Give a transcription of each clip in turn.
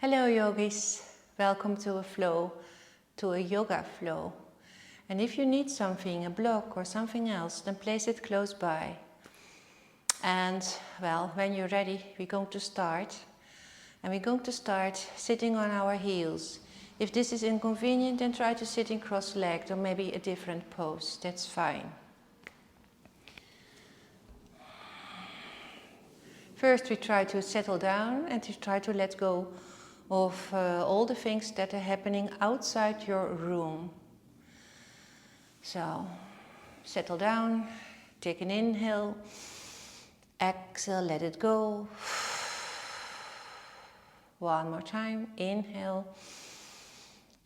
Hello yogis, welcome to a yoga flow. And if you need something, a block or something else, then place it close by. And well, when you're ready, we're going to start. And we're going to start sitting on our heels. If this is inconvenient, then try to sit in cross-legged or maybe a different pose, that's fine. First we try to settle down and to try to let go of all the things that are happening outside your room. So, settle down, take an inhale, exhale, let it go. One more time, inhale,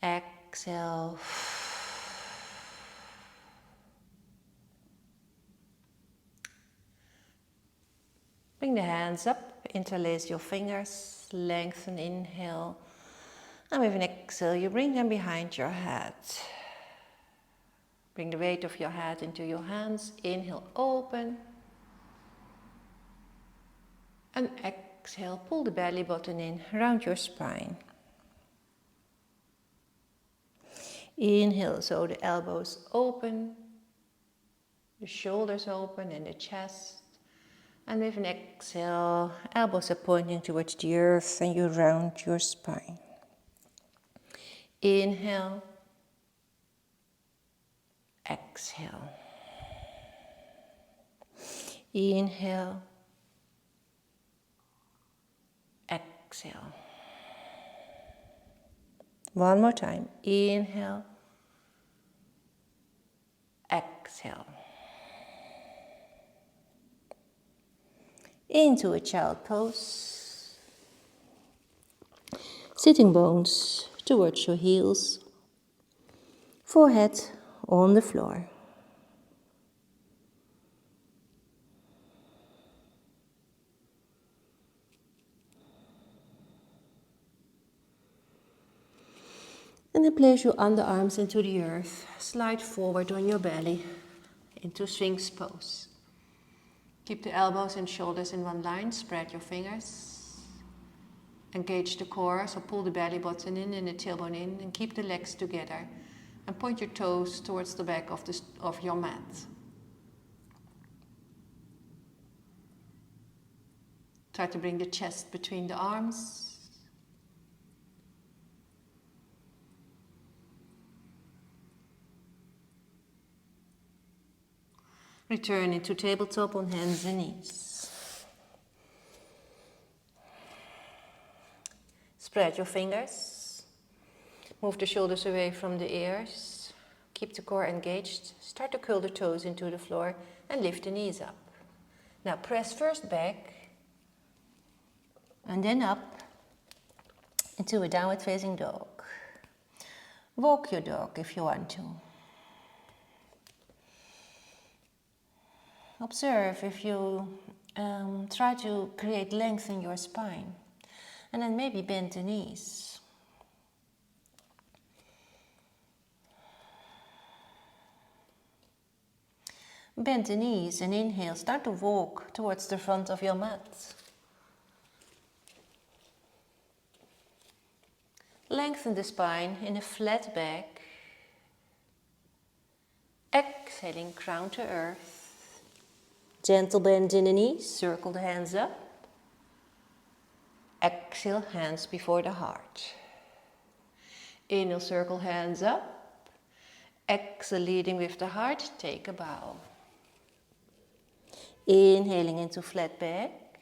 exhale. Bring the hands up, interlace your fingers, lengthen, inhale. And with an exhale, you bring them behind your head. Bring the weight of your head into your hands. Inhale, open. And exhale, pull the belly button in around your spine. Inhale, so the elbows open, the shoulders open and the chest. And with an exhale, elbows are pointing towards the earth and you round your spine. Inhale, exhale. Inhale, exhale. One more time. Inhale, exhale. Into a child pose. Sitting bones towards your heels. Forehead on the floor. And then place your underarms into the earth. Slide forward on your belly into Sphinx pose. Keep the elbows and shoulders in one line. Spread your fingers. Engage the core, so pull the belly button in and the tailbone in. And keep the legs together. And point your toes towards the back of your mat. Try to bring the chest between the arms. Return into tabletop on hands and knees. Spread your fingers. Move the shoulders away from the ears. Keep the core engaged. Start to curl the toes into the floor and lift the knees up. Now press first back and then up into a downward facing dog. Walk your dog if you want to. Observe if you try to create length in your spine. And then maybe bend the knees. Bend the knees and inhale. Start to walk towards the front of your mat. Lengthen the spine in a flat back. Exhaling, crown to earth. Gentle bend in the knees, circle the hands up. Exhale, hands before the heart. Inhale, circle hands up. Exhale, leading with the heart, take a bow. Inhaling into flat back.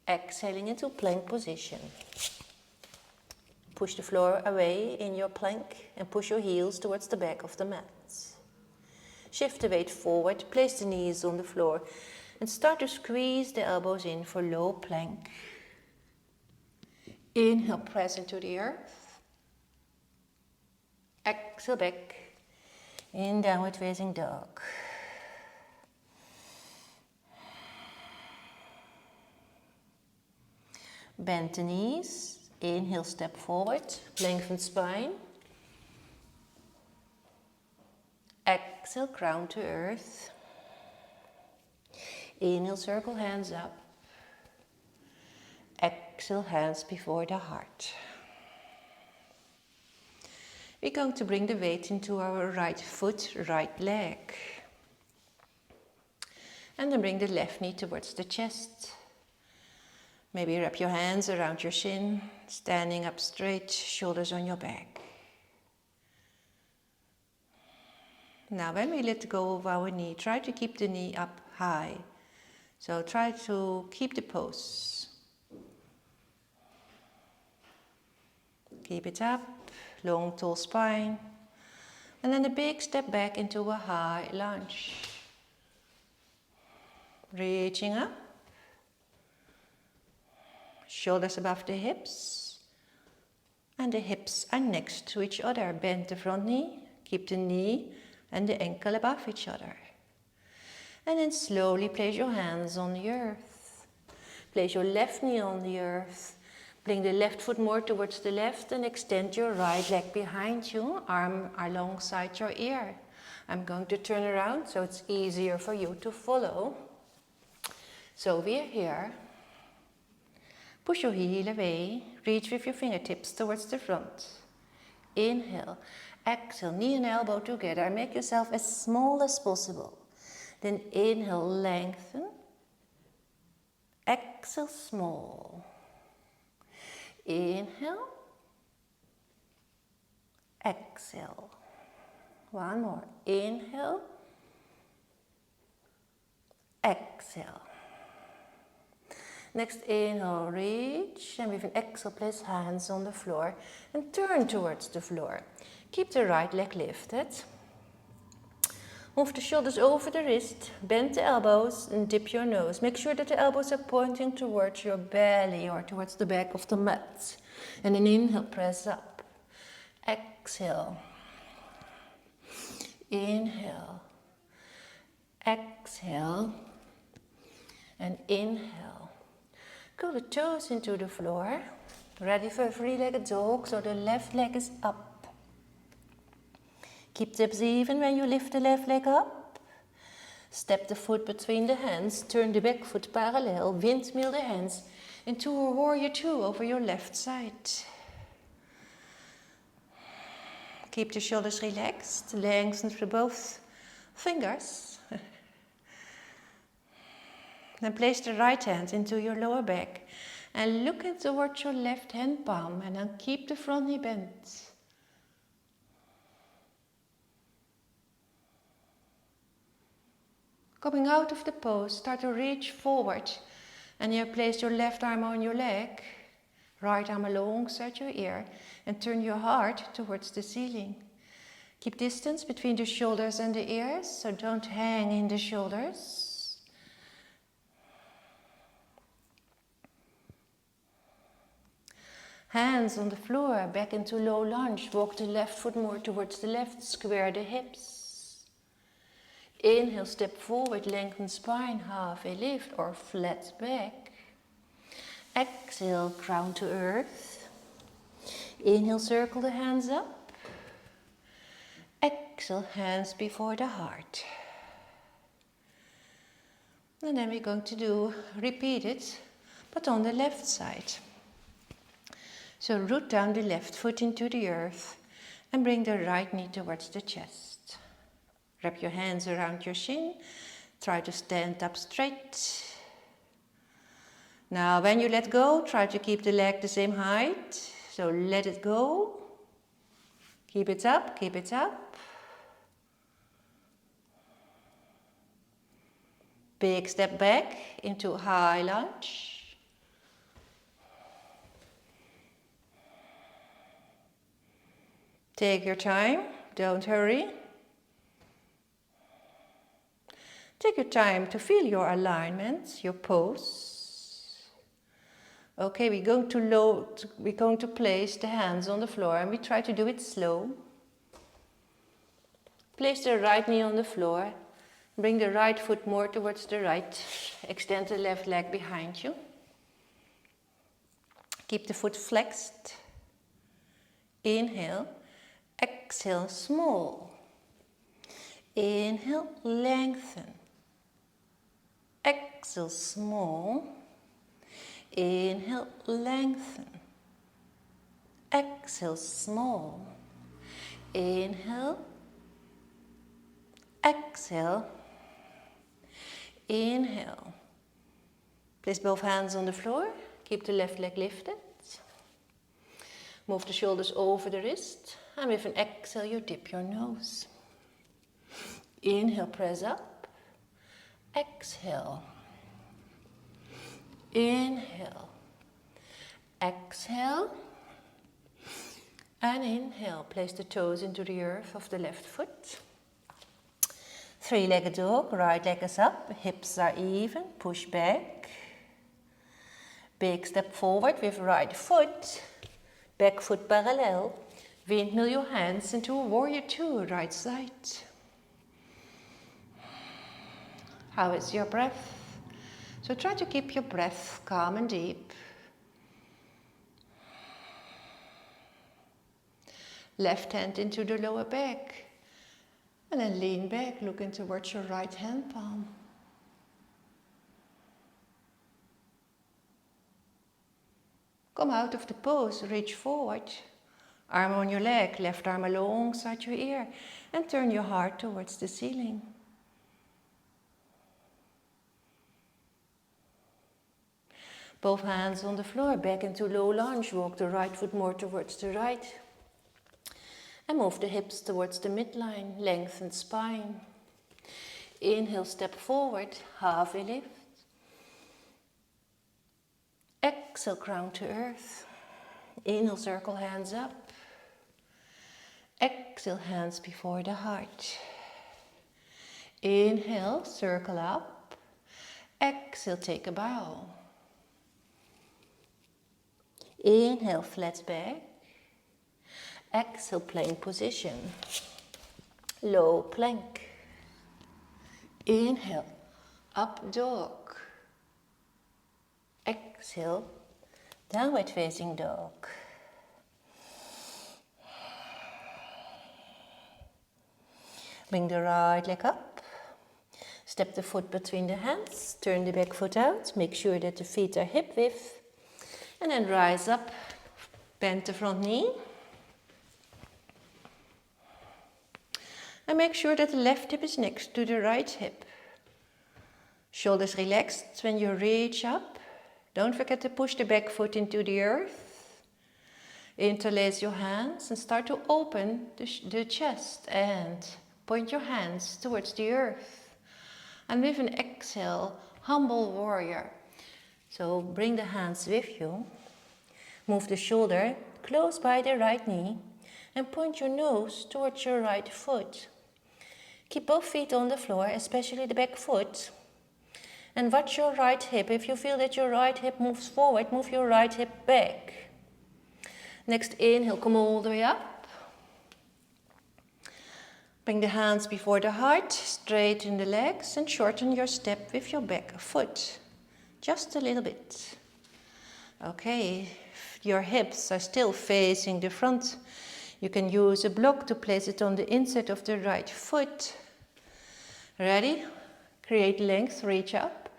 Exhaling into plank position. Push the floor away in your plank and push your heels towards the back of the mat. Shift the weight forward, place the knees on the floor and start to squeeze the elbows in for low plank. Inhale, press into the earth. Exhale back in downward facing dog. Bend the knees. Inhale, step forward, lengthen spine. Exhale, crown to earth. Inhale, circle hands up. Exhale. Exhale, hands before the heart. We're going to bring the weight into our right foot, right leg. And then bring the left knee towards the chest. Maybe wrap your hands around your shin, standing up straight, shoulders on your back. Now when we let go of our knee, try to keep the knee up high. So try to keep the pose. Keep it up, long tall spine. And then a big step back into a high lunge. Reaching up. Shoulders above the hips. And the hips are next to each other. Bend the front knee. Keep the knee and the ankle above each other. And then slowly place your hands on the earth. Place your left knee on the earth. Bring the left foot more towards the left and extend your right leg behind you, arm alongside your ear. I'm going to turn around so it's easier for you to follow. So we're here. Push your heel away. Reach with your fingertips towards the front. Inhale. Exhale, knee and elbow together. Make yourself as small as possible. Then inhale, lengthen. Exhale, small. Inhale. Exhale. One more. Inhale. Exhale. Next inhale, reach, and with an exhale, place hands on the floor and turn towards the floor. Keep the right leg lifted. Move the shoulders over the wrist, bend the elbows and dip your nose. Make sure that the elbows are pointing towards your belly or towards the back of the mat. And then inhale, press up. Exhale. Inhale. Exhale. And inhale. Curl the toes into the floor. Ready for a three-legged dog, so the left leg is up. Keep the hips even when you lift the left leg up. Step the foot between the hands, turn the back foot parallel, windmill the hands into a warrior two over your left side. Keep the shoulders relaxed, lengthen through both fingers. Then place the right hand into your lower back and look towards your left hand palm and then keep the front knee bent. Coming out of the pose, start to reach forward and you place your left arm on your leg, right arm alongside your ear and turn your heart towards the ceiling. Keep distance between the shoulders and the ears, so don't hang in the shoulders. Hands on the floor, back into low lunge. Walk the left foot more towards the left, square the hips. Inhale, step forward, lengthen spine, half a lift or flat back. Exhale, crown to earth. Inhale, circle the hands up. Exhale, hands before the heart. And then we're going to repeat it, but on the left side. So root down the left foot into the earth and bring the right knee towards the chest. Wrap your hands around your shin. Try to stand up straight. Now when you let go, try to keep the leg the same height. So let it go. Keep it up, keep it up. Big step back into high lunge. Take your time, don't hurry. Take your time to feel your alignment, your pose. Okay, we're going to place the hands on the floor and we try to do it slow. Place the right knee on the floor. Bring the right foot more towards the right. Extend the left leg behind you. Keep the foot flexed. Inhale. Exhale, small. Inhale, lengthen. Exhale, small. Inhale, lengthen. Exhale, small. Inhale. Exhale. Inhale. Place both hands on the floor. Keep the left leg lifted. Move the shoulders over the wrist. And with an exhale, you dip your nose. Inhale, press up. Exhale. Inhale. Exhale. And inhale. Place the toes into the earth of the left foot. Three-legged dog. Right leg is up. Hips are even. Push back. Big step forward with right foot. Back foot parallel. Windmill your hands into warrior two, right side. How is your breath? So try to keep your breath calm and deep. Left hand into the lower back. And then lean back, looking towards your right hand palm. Come out of the pose, reach forward. Arm on your leg, left arm alongside your ear. And turn your heart towards the ceiling. Both hands on the floor, back into low lunge. Walk the right foot more towards the right. And move the hips towards the midline, lengthen spine. Inhale, step forward, halfway lift. Exhale, crown to earth. Inhale, circle hands up. Exhale, hands before the heart. Inhale, circle up. Exhale, take a bow. Inhale, flat back. Exhale, plank position. Low plank. Inhale, up dog. Exhale, downward facing dog. Bring the right leg up. Step the foot between the hands. Turn the back foot out. Make sure that the feet are hip width. And then rise up. Bend the front knee. And make sure that the left hip is next to the right hip. Shoulders relaxed when you reach up. Don't forget to push the back foot into the earth. Interlace your hands and start to open the chest and point your hands towards the earth. And with an exhale, humble warrior. So bring the hands with you. Move the shoulder close by the right knee and point your nose towards your right foot. Keep both feet on the floor, especially the back foot. And watch your right hip. If you feel that your right hip moves forward, move your right hip back. Next inhale, come all the way up. Bring the hands before the heart, straighten the legs and shorten your step with your back foot. Just a little bit. Okay, your hips are still facing the front. You can use a block to place it on the inside of the right foot. Ready? Create length, reach up.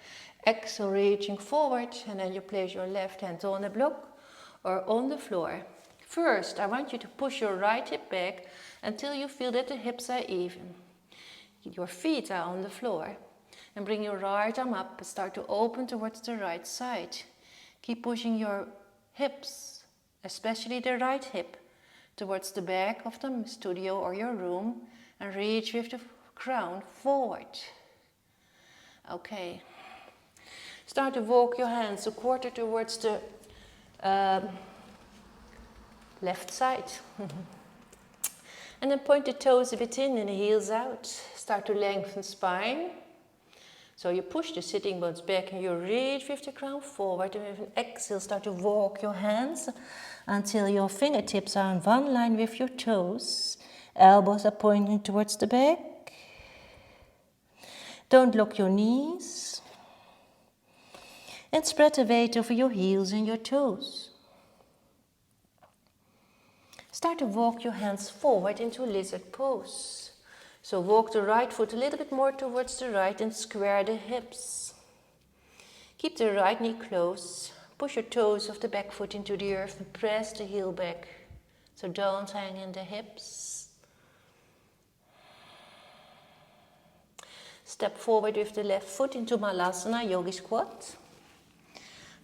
Exhale, reaching forward, and then you place your left hand on the block or on the floor. First, I want you to push your right hip back until you feel that the hips are even. Your feet are on the floor. And bring your right arm up and start to open towards the right side. Keep pushing your hips, especially the right hip, towards the back of the studio or your room, and reach with the crown forward. Okay. Start to walk your hands a quarter towards the left side. And then point the toes a bit in and the heels out. Start to lengthen spine. So you push the sitting bones back and you reach with the crown forward. And with an exhale, start to walk your hands until your fingertips are in one line with your toes. Elbows are pointing towards the back. Don't lock your knees. And spread the weight over your heels and your toes. Start to walk your hands forward into lizard pose. So walk the right foot a little bit more towards the right and square the hips. Keep the right knee close. Push your toes of the back foot into the earth and press the heel back. So don't hang in the hips. Step forward with the left foot into Malasana, Yogi squat.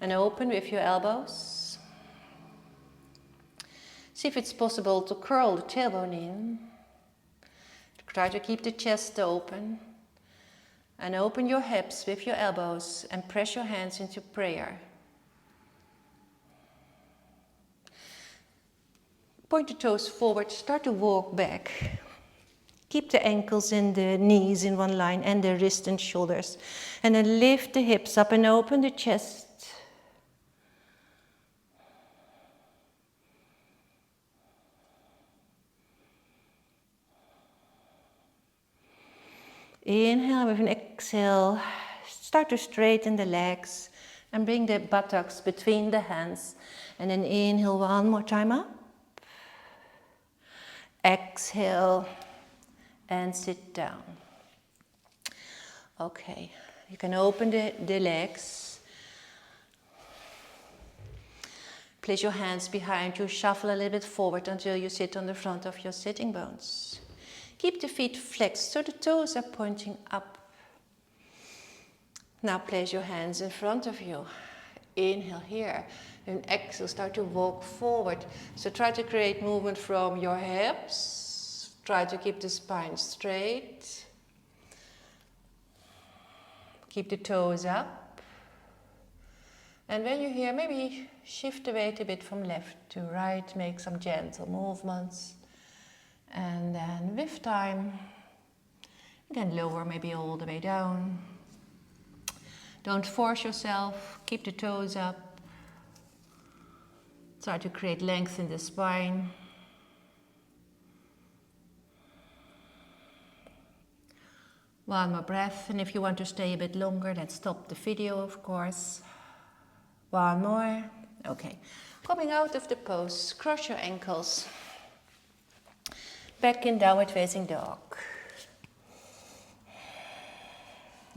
And open with your elbows. See if it's possible to curl the tailbone in. Try to keep the chest open. And open your hips with your elbows and press your hands into prayer. Point the toes forward, start to walk back. Keep the ankles and the knees in one line and the wrists and shoulders. And then lift the hips up and open the chest. Inhale with an exhale. Start to straighten the legs and bring the buttocks between the hands. And then inhale one more time up. Exhale and sit down. Okay, you can open the legs. Place your hands behind you, shuffle a little bit forward until you sit on the front of your sitting bones. Keep the feet flexed so the toes are pointing up. Now place your hands in front of you. Inhale here. And exhale, start to walk forward. So try to create movement from your hips. Try to keep the spine straight. Keep the toes up. And when you're here, maybe shift the weight a bit from left to right. Make some gentle movements. And then with time, you can lower maybe all the way down. Don't force yourself, keep the toes up. Try to create length in the spine. One more breath, and if you want to stay a bit longer, then stop the video, of course. One more. Okay, coming out of the pose, cross your ankles. Back in downward facing dog.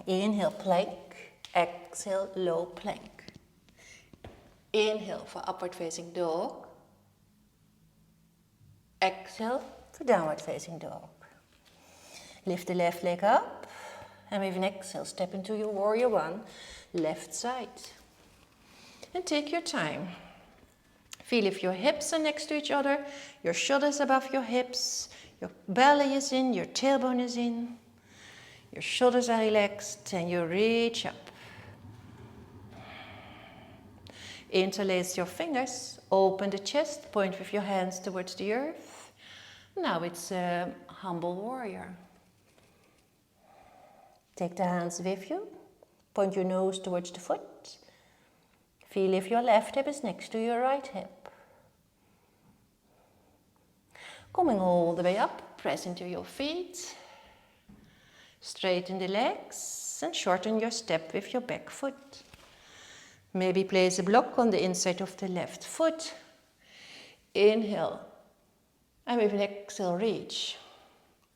Inhale, plank. Exhale, low plank. Inhale for upward facing dog. Exhale for downward facing dog. Lift the left leg up. And with an exhale, step into your warrior one, left side. And take your time. Feel if your hips are next to each other, your shoulders above your hips, your belly is in, your tailbone is in, your shoulders are relaxed, and you reach up. Interlace your fingers, open the chest, point with your hands towards the earth. Now it's a humble warrior. Take the hands with you, point your nose towards the foot. Feel if your left hip is next to your right hip. Coming all the way up, press into your feet. Straighten the legs and shorten your step with your back foot. Maybe place a block on the inside of the left foot. Inhale. And with an exhale, reach.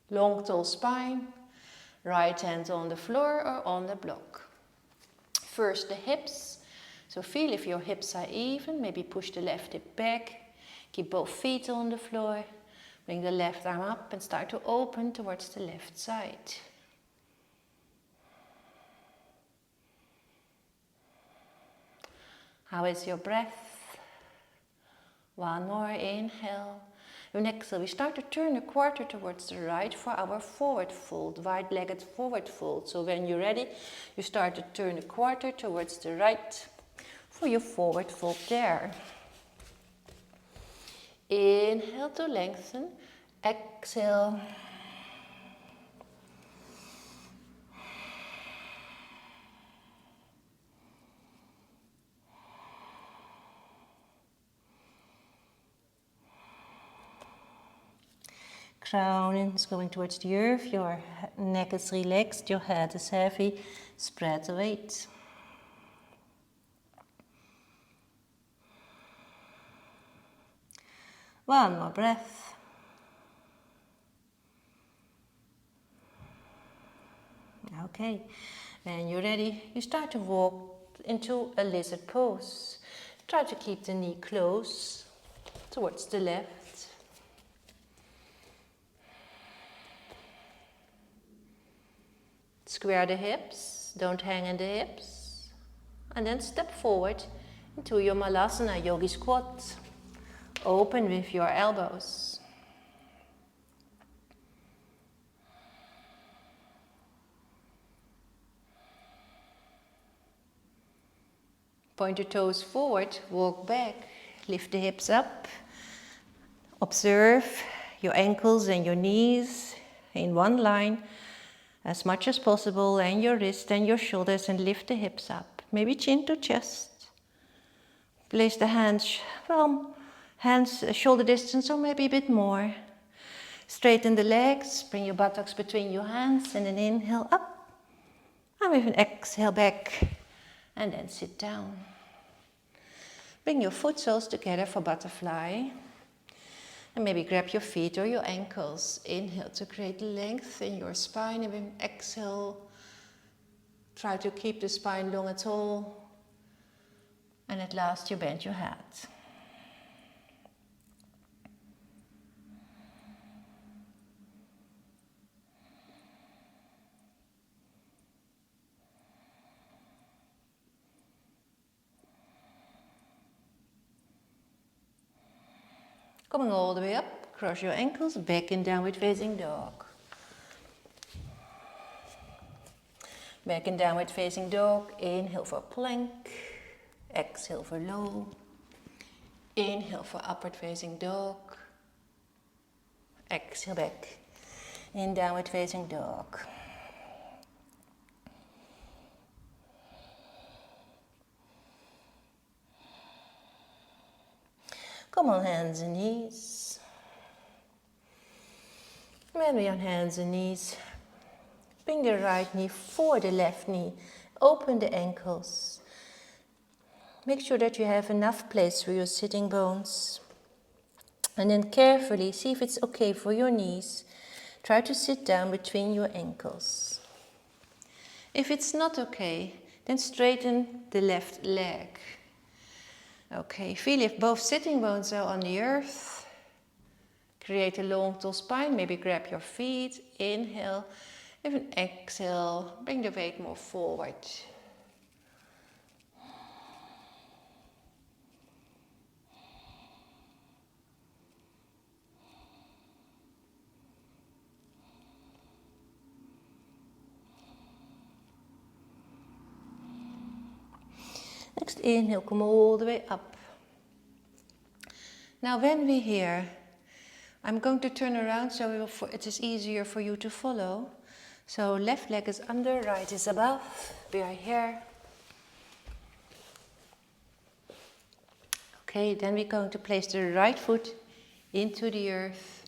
Long, tall spine. Right hand on the floor or on the block. First the hips. So feel if your hips are even. Maybe push the left hip back. Keep both feet on the floor. Bring the left arm up and start to open towards the left side. How is your breath? One more inhale. And exhale, we start to turn a quarter towards the right for our forward fold, wide-legged forward fold. So when you're ready, you start to turn a quarter towards the right for your forward fold there. Inhale to lengthen, exhale. Crown is going towards the earth, your neck is relaxed, your head is heavy, spread the weight. One more breath. Okay, when you're ready, you start to walk into a lizard pose. Try to keep the knee close towards the left. Square the hips, don't hang in the hips. And then step forward into your Malasana Yogi squat. Open with your elbows. Point your toes forward, walk back, lift the hips up. Observe your ankles and your knees in one line as much as possible, and your wrists and your shoulders, and lift the hips up. Maybe chin to chest. Place the hands, shoulder distance or maybe a bit more. Straighten the legs, bring your buttocks between your hands, and then inhale up. And with an exhale back, and then sit down. Bring your foot soles together for butterfly. And maybe grab your feet or your ankles. Inhale to create length in your spine, and then exhale. Try to keep the spine long and tall. And at last you bend your head. Coming all the way up, cross your ankles, back in downward facing dog. Back in downward facing dog, inhale for plank, exhale for low. Inhale for upward facing dog, exhale back in downward facing dog. Come on, hands and knees. When we're on hands and knees, bring the right knee for the left knee. Open the ankles. Make sure that you have enough place for your sitting bones. And then carefully see if it's okay for your knees. Try to sit down between your ankles. If it's not okay, then straighten the left leg. Okay, feel if both sitting bones are on the earth. Create a long tall spine, maybe grab your feet, inhale. With an exhale, bring the weight more forward. Next inhale, come all the way up. Now when we're here, I'm going to turn around so it is easier for you to follow. So left leg is under, right is above. We are here. Okay, then we're going to place the right foot into the earth.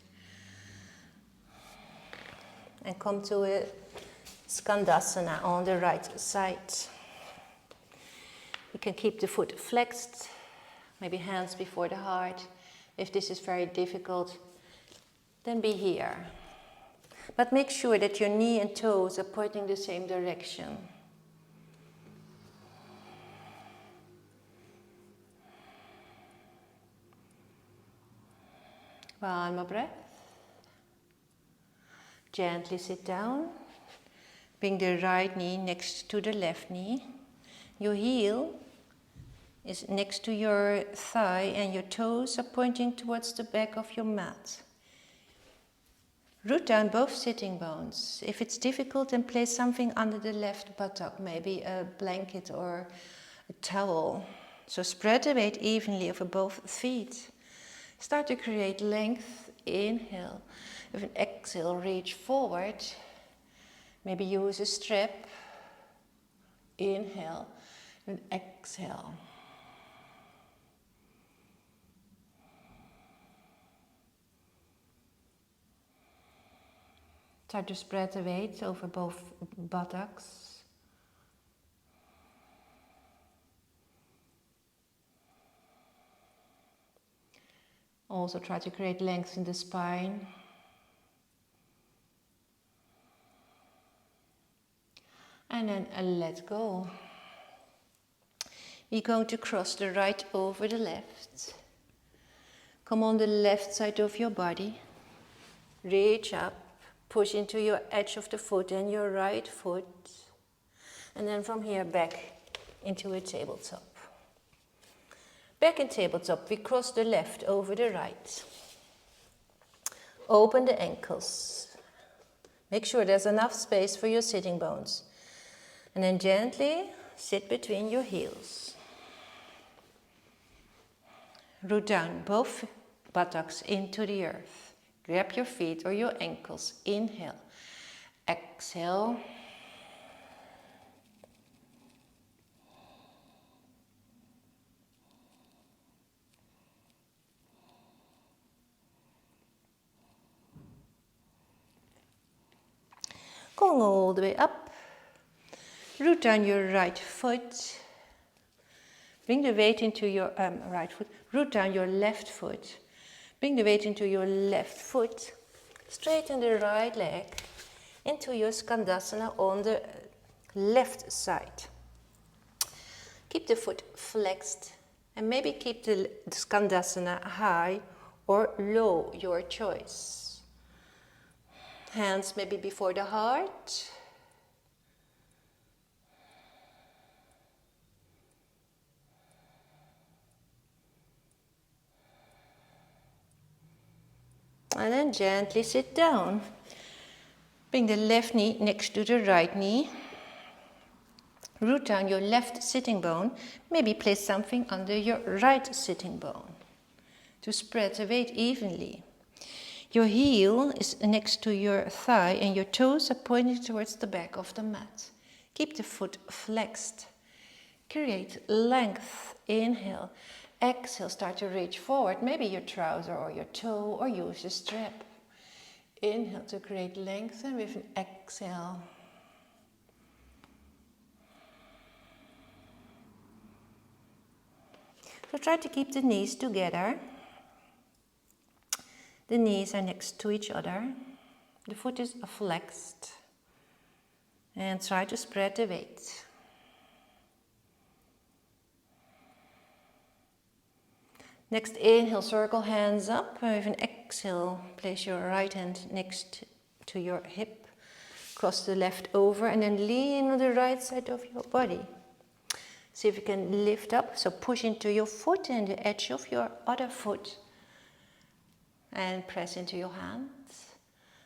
And come to a Skandasana on the right side. You can keep the foot flexed, maybe hands before the heart. If this is very difficult, then be here. But make sure that your knee and toes are pointing the same direction. One more breath. Gently sit down. Bring the right knee next to the left knee. Your heel is next to your thigh and your toes are pointing towards the back of your mat. Root down both sitting bones. If it's difficult, then place something under the left buttock, maybe a blanket or a towel. So spread the weight evenly over both feet. Start to create length. Inhale. With an exhale, reach forward. Maybe use a strap. Inhale. And exhale. Try to spread the weight over both buttocks. Also try to create length in the spine. And then let go. We're going to cross the right over the left. Come on the left side of your body. Reach up, push into your edge of the foot and your right foot. And then from here back into a tabletop. Back in tabletop, we cross the left over the right. Open the ankles. Make sure there's enough space for your sitting bones. And then gently sit between your heels. Root down both buttocks into the earth. Grab your feet or your ankles. Inhale. Exhale. Going all the way up. Root down your right foot. Bring the weight into your right foot. Root down your left foot. Bring the weight into your left foot. Straighten the right leg into your Skandasana on the left side. Keep the foot flexed and maybe keep the Skandasana high or low, your choice. Hands maybe before the heart. And then gently sit down. Bring the left knee next to the right knee. Root down your left sitting bone. Maybe place something under your right sitting bone to spread the weight evenly. Your heel is next to your thigh and your toes are pointing towards the back of the mat. Keep the foot flexed. Create length. Inhale. Exhale. Start to reach forward. Maybe your trouser or your toe or use a strap. Inhale to create length and with an exhale. So try to keep the knees together. The knees are next to each other. The foot is flexed. And try to spread the weight. Next inhale, circle hands up. And with an exhale, place your right hand next to your hip. Cross the left over and then lean on the right side of your body. See if you can lift up. So push into your foot and the edge of your other foot. And press into your hands.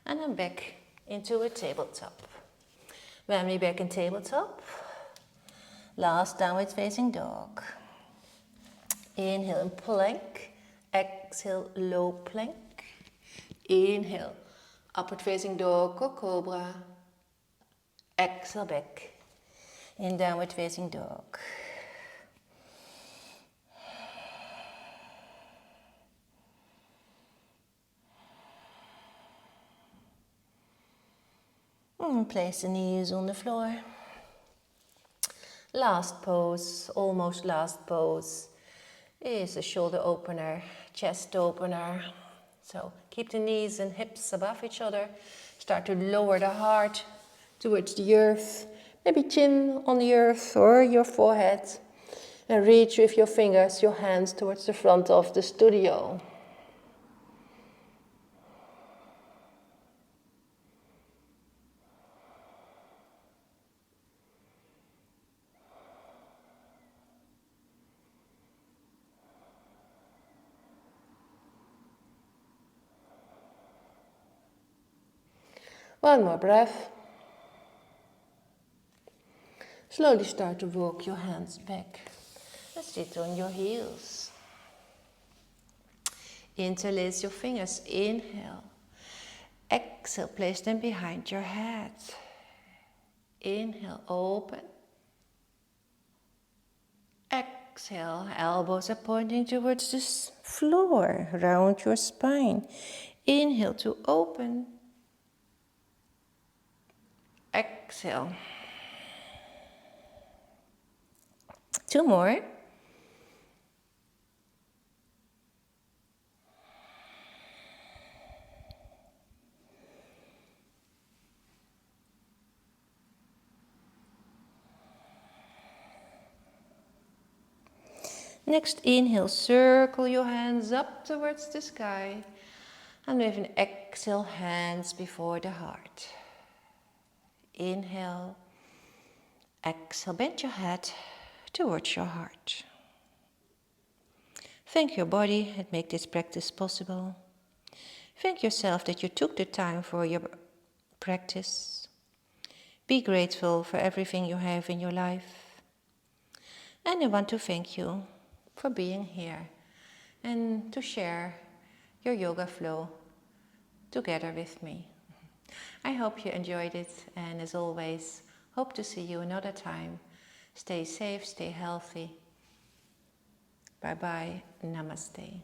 And then back into a tabletop. When we're back in tabletop, last downward facing dog. Inhale in plank. Exhale low plank. Inhale upward facing dog or cobra. Exhale back in downward facing dog. And place the knees on the floor. Last pose, almost last pose, is a shoulder opener, chest opener. So keep the knees and hips above each other. Start to lower the heart towards the earth. Maybe chin on the earth or your forehead. And reach with your fingers, your hands towards the front of the studio. One more breath. Slowly start to walk your hands back and sit on your heels. Interlace your fingers. Inhale. Exhale, place them behind your head. Inhale, open. Exhale, elbows are pointing towards the floor, round your spine. Inhale to open. Exhale. Two more. Next inhale, circle your hands up towards the sky. And with an exhale, hands before the heart. Inhale, exhale, bend your head towards your heart. Thank your body that made this practice possible. Thank yourself that you took the time for your practice. Be grateful for everything you have in your life. And I want to thank you for being here and to share your yoga flow together with me. I hope you enjoyed it, and as always, hope to see you another time. Stay safe, stay healthy. Bye bye, namaste.